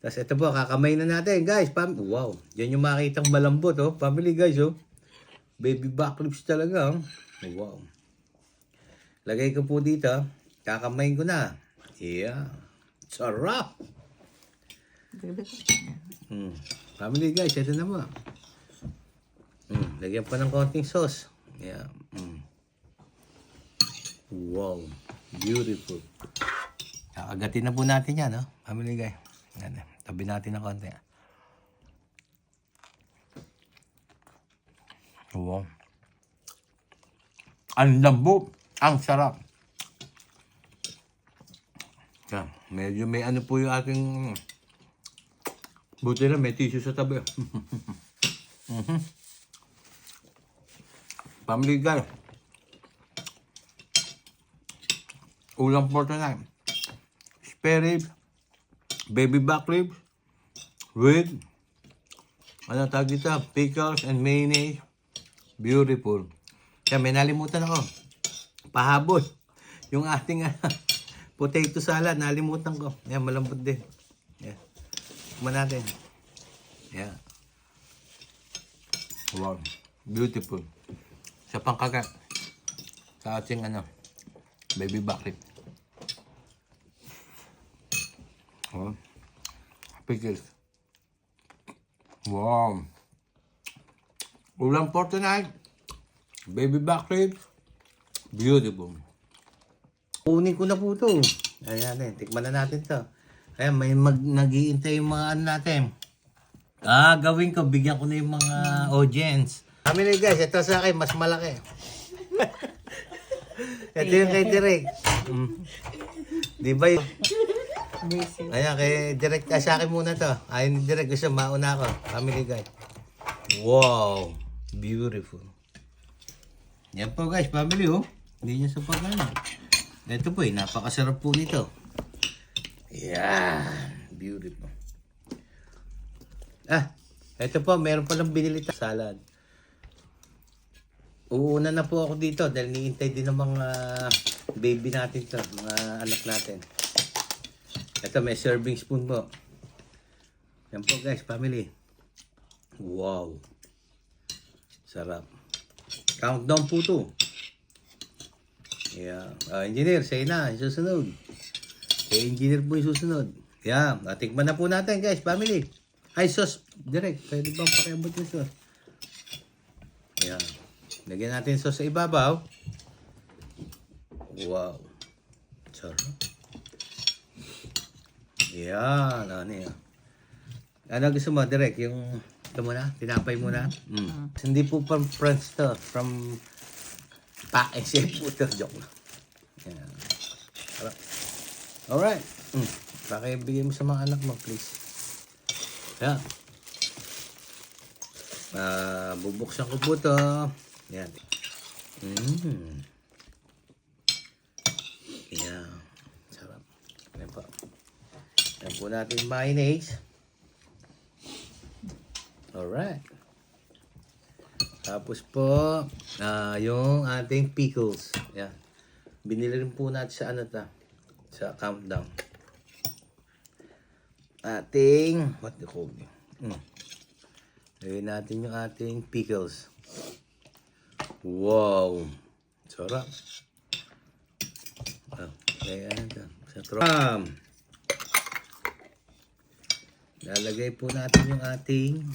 Tapos ito po, kakamay na natin, guys. Wow, yan yung makitang malambot, oh. Family, guys, oh. Baby back ribs talaga, oh. Wow. Lagay ko po dito, kakamayin ko na. Yeah. Sarap! Family, guys, ito na po. Lagyan pa ng konting sauce. Yeah. Wow. Beautiful. Kakagatin na po natin yan, no? Family, guys. Yan. Tabi natin ng konti. Wow. Ang lambot. Ang sarap. Yan. Medyo may ano po yung aking... Buti na may tissue sa tabi. Family, guys. Ulam for tonight. Spare rib. Baby back ribs with ano tawag dito? Pickles and mayonnaise. Beautiful. Kaya may nalimutan ako. Pahabol. Yung ating potato salad, nalimutan ko. Yan, malambot din. Yan. Kumain natin. Yan. Wow. Beautiful. Sa pangkagat. Sa ating baby back rib. Oh. Pickles. Wow. Ulam for tonight. Baby back ribs. Beautiful. Kunin ko na po ito. Ayan natin. Tikman na natin to. Ayan, may nag-iintay yung mga ano natin. Gawin ko. Bigyan ko na yung mga audience. Kami na guys. Ito sa akin. Mas malaki. Ito yung kay Direk. Di ba yun? Ayan, kay Direk, sa akin muna to. Ayun, Direk, gusto mauna ako. Family, guys. Wow! Beautiful. Yan po, guys, family, oh. Hindi nyo sa pagano. Ito po, napakasarap po nito. Yan. Beautiful. Ito po, meron palang binili ta salad. Uuna na po ako dito dahil niintay din ng mga baby natin to, mga anak natin. Ito, may serving spoon po. Yan po guys, family. Wow. Sarap. Countdown po to. Yeah. Engineer, say na. Susunod. Kay engineer po yung susunod. Yeah. Tikman na po natin guys, family. Ay, sauce. Direct. Pwede bang pakiabot yung sauce? Yeah. Lagyan natin sauce sa ibabaw. Wow. Sarap. Yan, ano yan. Ano gusto mo, Direk? Yung, ito muna, tinapay muna. Hindi po from France to, from Paese po ito. Joke lang. Yan. Alright. Pakibigay mo sa mga anak mo, please. Yan. Bubuksan ko po ito. Yan. Yan. Sarap. Yan po. Yan po natin yung mayonnaise. Alright. Tapos po, yung ating pickles. Yan. Binili rin po natin sa sa countdown. Ating, what do you call it? Lagyan natin yung ating pickles. Wow. Sarap. Ayan ito. Sa tram. Lalagay po natin yung ating